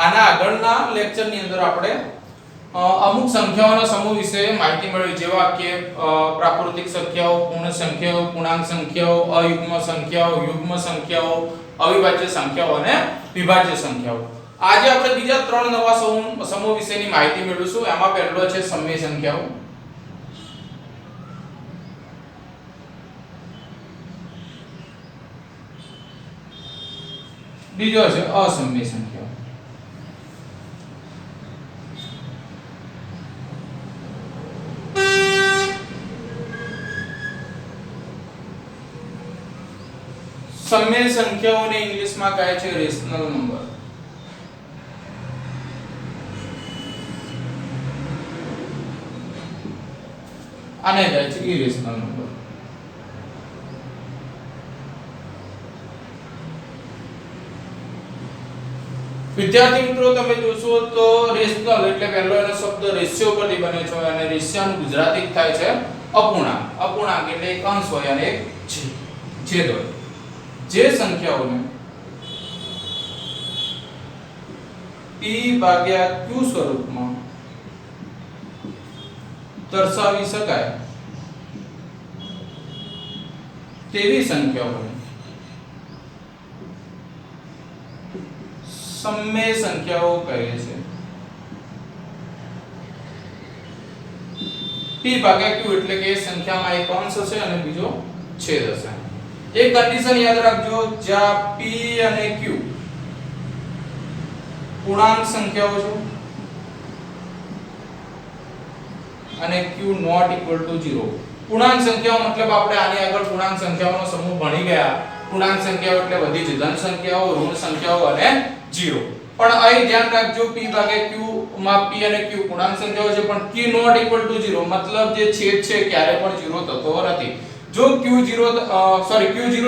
આના આગળના લેક્ચરની અંદર આપણે અમુક સંખ્યાઓના સમૂહ વિશે માહિતી મેળવી, જેવા કે પ્રાકૃતિક સંખ્યાઓ, પૂર્ણ સંખ્યાઓ, પૂર્ણાંક સંખ્યાઓ, અયુગ્મ સંખ્યાઓ, યુગ્મ સંખ્યાઓ, અવિભાજ્ય સંખ્યાઓ અને વિભાજ્ય સંખ્યાઓ. આજે આપણે બીજા ત્રણ નવા સમૂહ વિશેની માહિતી મેળવીશું. એમાં પહેલો છે સમય સંખ્યાઓ, બીજો છે અસમય સંખ્યાઓ. સમય સંખ્યાઓને ઇંગ્લિશમાં કહે છે રેશનલ નંબર. આને કહે છે ઇરેશનલ નંબર. વિદ્યાર્થી મિત્રો, તમે જોશો તો રેશનલ એટલે પહેલો એનો શબ્દ રેશિયો પરથી બને છે અને રેશિયાનું ગુજરાતી થાય છે અપૂર્ણાંક. અપૂર્ણાંક એટલે એક અંશ હોય અને એક છેદ હોય. જે સંખ્યાઓને p ભાગ્યા q સ્વરૂપમાં દર્શાવી શકાય તેવી સંખ્યાઓને સમય સંખ્યાઓ કહે છે. p ભાગ્યા q એટલે કે સંખ્યામાં એક અંશ હશે અને બીજો છેદ હશે. એક કન્ડિશન યાદ રાખજો, જ્યાં p અને q પૂર્ણાંક સંખ્યાઓ છે અને q not equal to 0. પૂર્ણાંક સંખ્યાઓ મતલબ આપણે આની આગળ પૂર્ણાંક સંખ્યાઓનો સમૂહ ભણી ગયા. પૂર્ણાંક સંખ્યાઓ એટલે બધી જ ધન સંખ્યાઓ, ઋણ સંખ્યાઓ અને 0. પણ અહીં ધ્યાન રાખજો, p ભાગ્યા q માં p અને q પૂર્ણાંક સંખ્યાઓ છે, પણ q not equal to 0 મતલબ જે છેદ છે ક્યારે પણ 0 થતો નથી. જો q0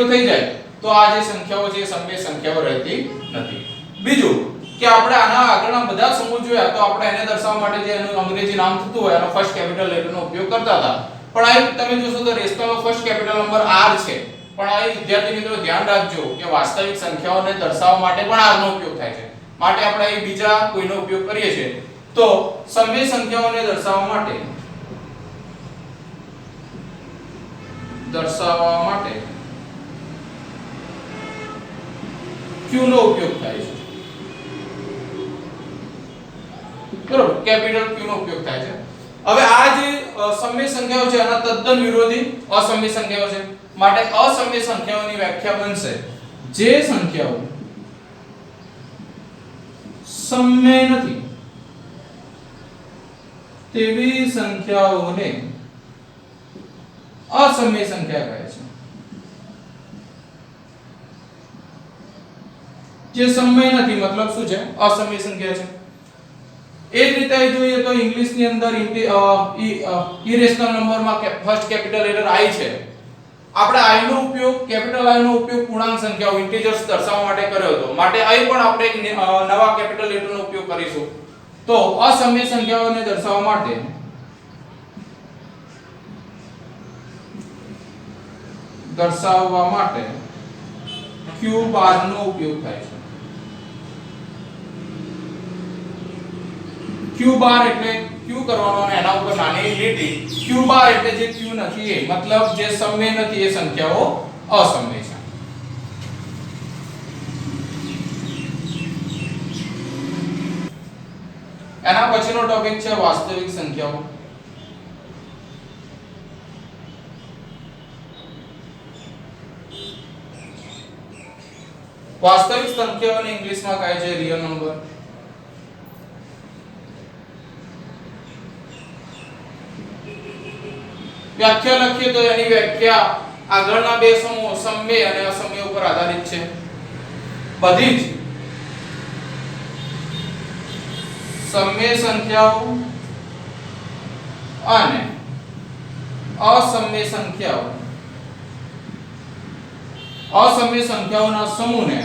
થઈ જાય તો આ જે સંખ્યાઓ છે સમય સંખ્યાઓ રહેતી નથી. બીજું કે આપણે આના આગળના બધા સમૂહ જોયા તો આપણે એને દર્શાવવા માટે જે એનું અંગ્રેજી નામ થતું હોય એનો ફર્સ્ટ કેપિટલ લેટરનો ઉપયોગ કરતા હતા. પણ અહીં તમે જોશો તો રેશનલમાં ફર્સ્ટ કેપિટલ નંબર r છે. પણ અહીં વિદ્યાર્થી મિત્રો ધ્યાન રાખજો કે વાસ્તવિક સંખ્યાઓને દર્શાવવા માટે પણ r નો ઉપયોગ થાય છે. માટે આપણે અહીં બીજા કોઈનો ઉપયોગ કરીએ છીએ. તો સમય સંખ્યાઓને દર્શાવવા માટે q નો ઉપયોગ થાય છે. બરોબર, કેપિટલ q નો ઉપયોગ થાય છે. હવે આ જે સમય સંખ્યાઓ છે આના તદ્દન વિરોધી અસમય સંખ્યાઓ છે. માટે અસમય સંખ્યાઓની વ્યાખ્યા બનશે જે સંખ્યાઓ સમય નથી તેવી સંખ્યાઓને અસમય સંખ્યા કહે છે. જે સમય નથી મતલબ શું છે? અસમય સંખ્યા છે. એ જ રીતે જોઈએ તો ઇંગ્લિશ ની અંદર ઇરેશનલ નંબરમાં ફર્સ્ટ કેપિટલ લેટર i છે. આપણે i નો ઉપયોગ કેપિટલ i નો ઉપયોગ પૂર્ણાંક સંખ્યાઓ ઇન્ટીજર્સ દર્શાવવા માટે કર્યો હતો. માટે અહીં પણ આપણે એક નવા કેપિટલ લેટરનો ઉપયોગ કરીશું. તો અસમય સંખ્યાઓને દર્શાવવા માટે q બાર નો ઉપયોગ થાય છે. q બાર એટલે q કરવાનો અને એના ઉપર નાની લીટી. q બાર એટલે જે q નથી એ મતલબ જે સમય નથી એ સંખ્યાઓ અસમય છે. એના પછીનો ટોપિક છે વાસ્તવિક સંખ્યાઓ. વાસ્તવિક સંખ્યાઓને ઇંગ્લિશમાં કહે છે રિયલ નંબર. વ્યાખ્યા લખીએ તો એની વ્યાખ્યા આગળના બે સમૂહ સમય અને અસમય ઉપર આધારિત છે. બધી જ સમય સંખ્યાઓ અને અસમય સંખ્યાઓના સમૂહને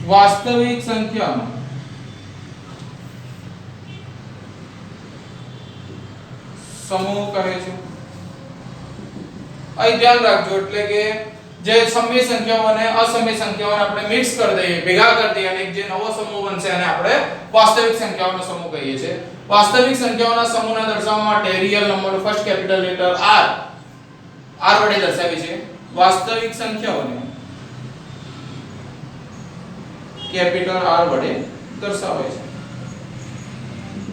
વાસ્તવિક સંખ્યાનો સમૂહ કહે છે. અહીં ધ્યાન રાખજો એટલે કે જે સમય સંખ્યાઓ અને અસમય સંખ્યાઓને આપણે મિક્સ કરી દઈએ, ભેગા કરી દઈએ અને એક જે નવો સમૂહ બનશે એને આપણે વાસ્તવિક સંખ્યાઓનો સમૂહ કહીએ છીએ. વાસ્તવિક સંખ્યાઓના સમૂહને દર્શાવવા માટે real number first capital letter R વડે દર્શાવી છે. વાસ્તવિક સંખ્યાઓને કેપિટલ R વડે દર્શાવાય છે.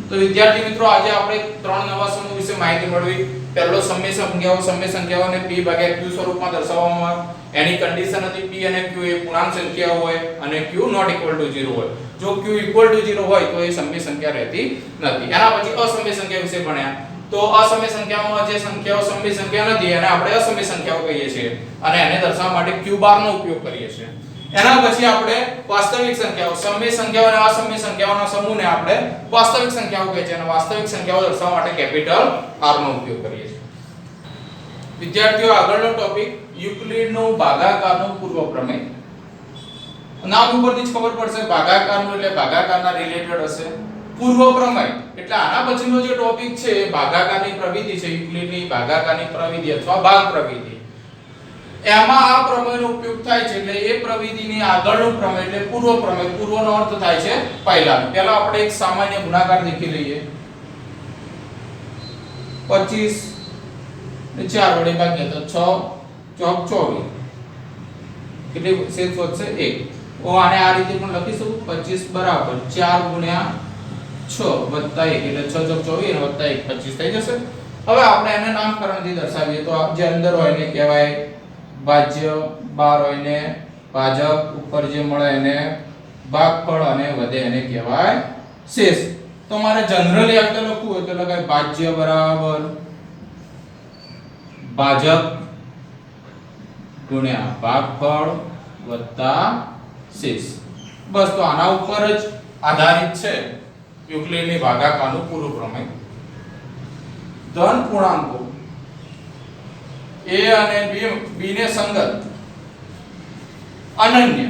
તો વિદ્યાર્થી મિત્રો આજે આપણે ત્રણ નવા સમૂહ વિશે માહિતી મેળવી. પહેલો સમય સંખ્યાઓને p ભાગ્યા q સ્વરૂપમાં દર્શાવવામાં આવે. એની કન્ડિશન હતી p અને q એ પૂર્ણાંક સંખ્યાઓ હોય અને q નોટ ઇક્વલ ટુ 0 હોય. જો q ઇક્વલ ટુ 0 હોય તો એ સમય સંખ્યા રહેતી નથી. એના પછી અસમય સંખ્યા વિશે ભણ્યા. તો અસમય સંખ્યાઓમાં જે સંખ્યાઓ સમય સંખ્યા નથી એને આપણે અસમય સંખ્યાઓ કહીએ છીએ અને એને દર્શાવવા માટે q બાર નો ઉપયોગ કરીએ છીએ. એના પછી આપણે વાસ્તવિક સંખ્યાઓ, સમય સંખ્યાઓ અને અસમય સંખ્યાઓના સમૂહને આપણે વાસ્તવિક સંખ્યાઓ કહીએ છીએ અને વાસ્તવિક સંખ્યાઓ દર્શાવવા માટે કેપિટલ R નો ઉપયોગ કરીએ છીએ. વિદ્યાર્થીઓ આગળનો ટોપિક યુક્લિડનો ભાગાકારનો પૂર્વ પ્રમેય. નામ ઉપરથી જ ખબર પડશે ભાગાકારનો એટલે ભાગાકારના રિલેટેડ હશે. પૂર્વ પ્રમેય એટલે આના પછીનો જે ટોપિક છે એ ભાગાકારની પ્રવિધિ છે. યુક્લિડની ભાગાકારની પ્રવિધિ અથવા ભાગ પ્રવિધિ. એમાં આ પ્રમેયનો ઉપયોગ થાય છે એટલે એ પ્રવિધિની આગળનું પ્રમેય એટલે પૂર્વ પ્રમેય. પૂર્વનો અર્થ થાય છે પહેલાનો. પહેલા આપણે એક સામાન્ય ગુણાકાર દેખી લઈએ. 25 ને 4 વડે ભાગ્યા તો 6 ચોક 24. કેટલી શેષ વધશે 1. ઓ આને આ રીતે પણ લખીશું 25 બરાબર 4 ગુણ્યા 6 વત્તા 1 એટલે 6 ચોક 24 અને વત્તા 1 25 થઈ જશે. હવે આપણે એને નામકરણથી દર્શાવીએ તો જે અંદર હોય એને કહેવાય ભાજ્ય, બાર હોય ને ભાજક, ઉપર જે મળે એને ભાગફળ અને વધે એને કહેવાય શેષ. તો મારે જનરલી આ રીતે લખવું હોય તો લખાય ભાજ્ય બરાબર ભાજક ગુણ્યા ભાગફળ વત્તા શેષ. બસ તો આના ઉપર જ આધારિત છે યુક્લિડની ભાગાકારનું પૂર્વ પ્રમેય. ધન પૂર્ણાંકો a અને b ને સંગત, અનન્ય,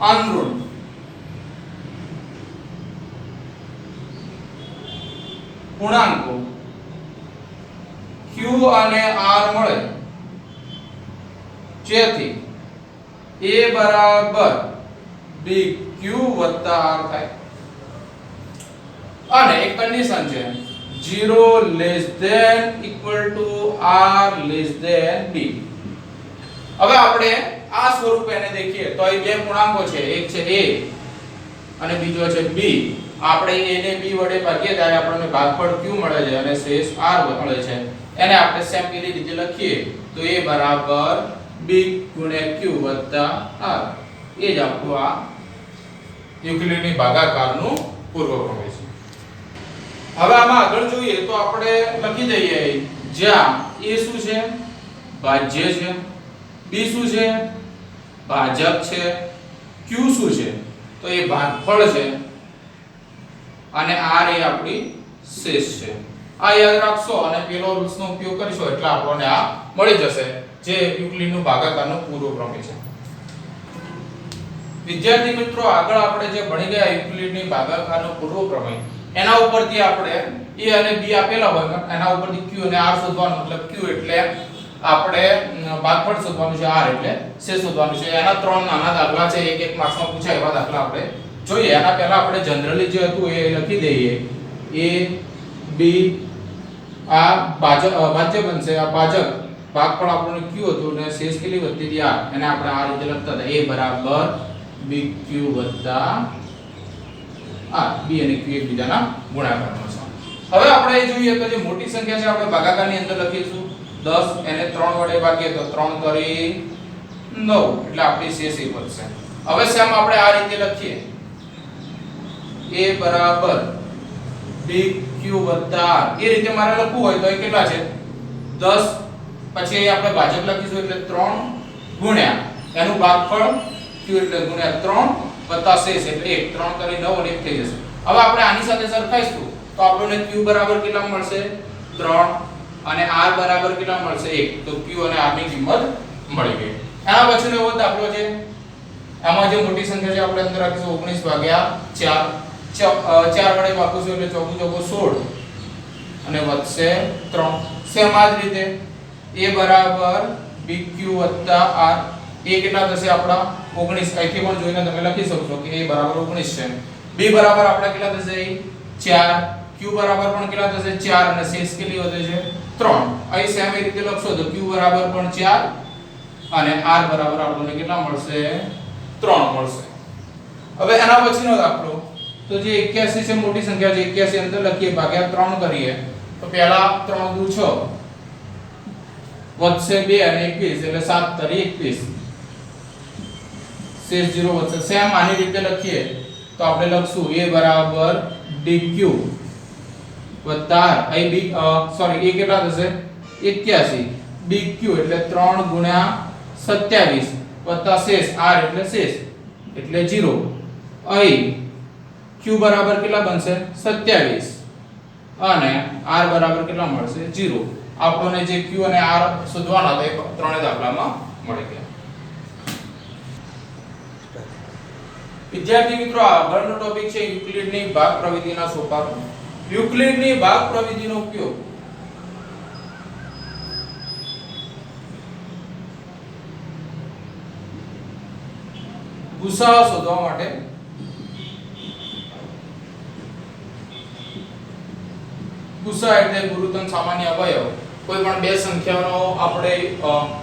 અનઋણ, પૂર્ણાંકો q અને r મળે જેથી a બરાબર bq વત્તા r થાય. અને એક કન્ડિશન છે 0 less than equal to r less than b. હવે આપણે આ સ્વરૂપે એને દેખીએ તો અહીં બે પૂર્ણાંકો છે, એક છે a અને બીજો છે b. આપણે a ને b વડે ભાગીએ ત્યારે આપણને ભાગફળ q મળે છે અને શેષ r મળે છે. એને આપણે સેમ પેલી રીતે લખીએ તો a બરાબર b ગુણ્યા q વત્તા r. એ જ આપણું આ યુક્લિડની ભાગાકારનું પૂર્વ પ્રમેય છે. હવે આમાં આગળ જોઈએ તો આપણે લખી દઈએ જ્યાં a શું છે ભાજ્ય છે, b શું છે ભાજક છે, q શું છે તો એ ભાગફળ છે અને r એ આપણી શેષ છે. આ યાદ રાખશો અને પેલો રૂલ્સનો ઉપયોગ કરીશું એટલે આપણને આ મળી જશે જે યુક્લિડનું ભાગાકારનું પૂર્વ પ્રમેય છે. વિદ્યાર્થી મિત્રો આગળ આપણે જે ભણી ગયા યુક્લિડની ભાગાકારનું પૂર્વ પ્રમેય એના ઉપરથી આપણે a અને b આપેલા હોય એના ઉપરથી q અને r શોધવાનું. મતલબ q એટલે આપણે ભાગફળ શોધવાનું છે, r એટલે શેષ શોધવાનું છે. એના ત્રણ નાના દાખલા છે, એક એક માર્ક્સમાં પૂછાય એવા દાખલા આપણે જોઈએ. એના પહેલા આપણે જનરલી જે હતું એ લખી દઈએ. a b આ ભાજ્ય બનશે, આ ભાજક ભાગફળ આપણને q હતું અને શેષ કેટલી વધતી હતી r. એને આપણે આ રીતે લખતા હતા a બરાબર bq વત્તા b અને q એકબીજાના ગુણાકારનો છે. હવે આપણે જોઈએ તો જે મોટી સંખ્યા છે આપણે ભાગાકારની અંદર લખીશું 10 એને 3 વડે ભાગીએ તો 3 કરી 9 એટલે આપણી શેષ એ વધશે. હવે સેમ આપણે આ રીતે લખીએ a બરાબર bq વત્તા r. એ રીતે મારે લખવું હોય તો એ કેટલા છે 10 પછી આપણે ભાજક લખીશું એટલે 3 ગુણ્યા એનું ભાગફળ q એટલે ગુણ્યા 3 વત્તા શેષ એટલે 1. 3 કરી 9 અને 1 થઈ જશે. હવે આપણે આની સાથે સરખાઈશું તો આપણને q બરાબર કેટલા મળશે 3 અને r બરાબર કેટલા મળશે 1. તો q અને r ની કિંમત મળી ગઈ. આના પછીનો એવો દાખલો છે આમાં જે મોટી સંખ્યા છે આપણે અંદર રાખીશું 19 ભાગ્યા 4 વડે ભાગીશું એટલે 4 ચોકુ 16 અને વધશે 3. સેમ આ જ રીતે a બરાબર bq r a કેટલા થશે આપડા 19 અહીંથી પણ જોઈને તમે લખી શકશો કે a બરાબર 19 છે b બરાબર આપડા કેટલા થશે 4 q બરાબર પણ કેટલા થશે 4 અને શેષ કેટલી વધે છે 3 અહીં સેમ એ રીતે લખશો તો q બરાબર પણ 4 અને r બરાબર આપણને કેટલા મળશે 3 મળશે હવે એના પછીનો દાખલો તો જે 81 છે મોટી સંખ્યા છે 81 અંદર લખીએ ભાગ્યા 3 કરીએ તો પહેલા 3 દુ 6 વધશે 2 અને 21 એટલે 7 તરી 21 શેષ 0 વધશે સેમ આની રીતે લખીએ તો આપણે લખશું a બરાબર dq વત્તા અહીં b સોરી a કેટલા થશે 81 dq એટલે 3 ગુણ્યા 27 વત્તા શેષ r એટલે શેષ એટલે 0 અહીં q બરાબર કેટલા બનશે 27 અને r બરાબર કેટલા મળશે 0 આપણને જે q અને r શોધવાના હતા એ ત્રણે દાખલામાં મળી ગયા વિદ્યાર્થી મિત્રો આગળનો ટોપિક છે યુક્લિડની ભાગ પ્રવિધિના સોપાનો યુક્લિડની ભાગ પ્રવિધિનો ઉપયોગ ગુસાઅ શોધવા માટે ગુસાઅ એટલે ગુરુત્તમ સામાન્ય અવયવ કોઈ પણ બે સંખ્યાનો આપણે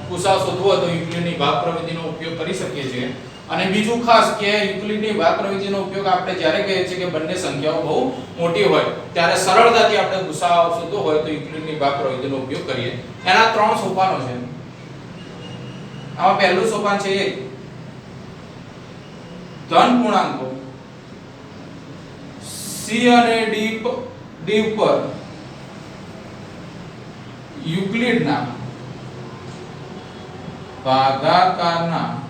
ગુસાઅ શોધવો હોય તો યુક્લિડની ભાગ પ્રવિધિનો ઉપયોગ કરી શકીએ છીએ અને બીજું ખાસ કે યુક્લિડની ભાગ પ્રવિધિનો ઉપયોગ આપણે જ્યારે કહીએ છીએ કે બંને સંખ્યાઓ બહુ મોટી હોય ત્યારે સરળતાથી આપણે ગુસાઅ શોધવો હોય તો યુક્લિડની ભાગ પ્રવિધિનો ઉપયોગ કરીએ એના ત્રણ સોપાનો છે આમાં પહેલું સોપાન છે એક ધન પૂર્ણાંકો c અને d ઉપર યુક્લિડના ભાગાકારના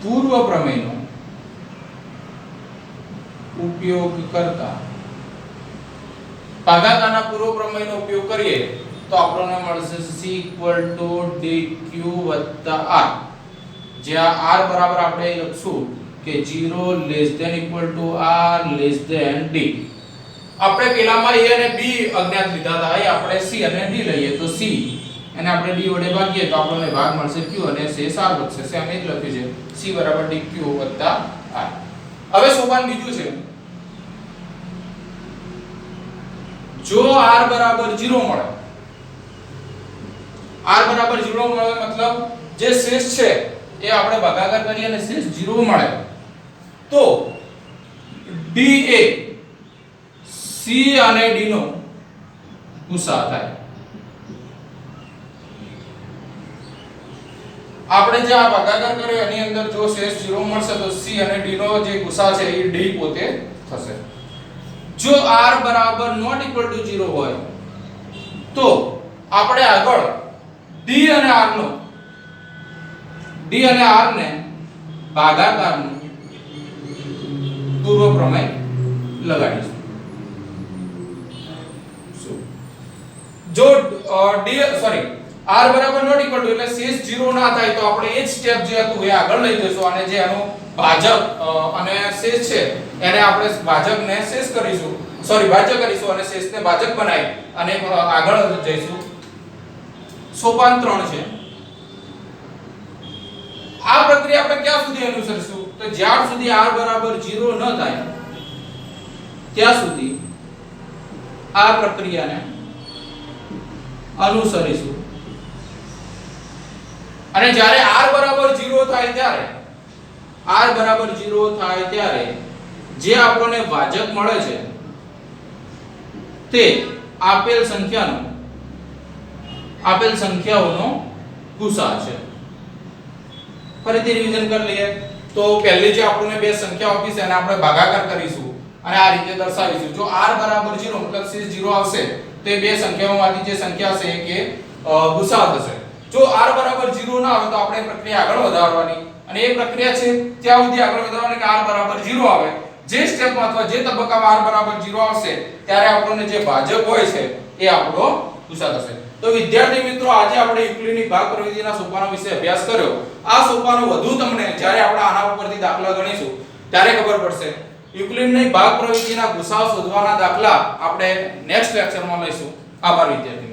પૂર્વ પ્રમેયનો ઉપયોગ કરતા ભાગાકારના પૂર્વ પ્રમેયનો ઉપયોગ કરીએ તો આપણને મળશે c dq r જ્યાં r બરાબર આપણે લખશું કે 0 r d આપણે પેલામાં a અને b અજ્ઞાત લીધા હતા અહીં આપણે c અને d લઈએ તો c અને આપણે d વડે ભાગીએ તો આપણને ભાગ મળશે q અને શેષ r વધશે સેમ એ જ લખ્યું છે c dq r હવે સોપાન બીજું છે જો r 0 મળે r 0 મળે મતલબ જે શેષ છે એ આપણે ભાગાકાર કરીએ અને શેષ 0 મળે તો d એ c અને d નો ગુસાઅ થાય આપણે જે આ ભાગાકાર કર્યો એની અંદર જો શેષ 0 મળશે તો c અને d નો જે ગુસાઅ છે એ d પોતે થશે જો r ≠ 0 હોય તો આપણે આગળ d અને r ને ભાગાકારનું પૂર્વ પ્રમેય લગાડીશું જો r ≠ એટલે શેષ 0 ના થાય તો આપણે એ જ સ્ટેપ જે હતું એ આગળ લઈ જઈશું અને જે એનો ભાજક અને શેષ છે એને આપણે ભાજકને શેષ કરીશું ભાજક કરીશું અને શેષને ભાજક બનાવી અને આગળ જઈશું સોપાન 3 છે આ પ્રક્રિયા આપણે ક્યાં સુધી અનુસરીશું તો જ્યાં સુધી r 0 ન થાય ત્યાં સુધી આ પ્રક્રિયાને અનુસરીશું અને જ્યારે r 0 થાય ત્યારે જે આપણને ભાજક મળે છે તે આપેલ સંખ્યાઓનો ગુસાઅ છે ફરીથી રિવિઝન કરી લઈએ તો પહેલી જે આપણને બે સંખ્યાઓ આપી છે એને આપણે ભાગાકાર કરીશું અને આ રીતે દર્શાવીશું જો r 0 મતલબ શેષ 0 આવશે તો એ બે સંખ્યાઓમાંથી જે સંખ્યા છે કે ગુસાઅ થશે જો r 0 ના આવે તો આપણે પ્રક્રિયા આગળ વધારવાની અને એ પ્રક્રિયા છે ત્યાં સુધી આગળ વધારવાની કે r 0 આવે જે સ્ટેપમાં અથવા જે તબક્કામાં r 0 આવશે ત્યારે આપણને જે ભાજક હોય છે એ આપણો ગુસાઅ થશે તો વિદ્યાર્થી મિત્રો આજે આપણે યુક્લિડની ભાગ પ્રવિધિના સોપાનો વિશે અભ્યાસ કર્યો આ સોપાનો વધુ તમને જ્યારે આપણે આના ઉપરથી દાખલા ગણીશું ત્યારે ખબર પડશે યુક્લિડની ભાગ પ્રવિધિના ગુસાઅ શોધવાના દાખલા આપણે નેક્સ્ટ લેક્ચરમાં લઈશું આભાર વિદ્યાર્થી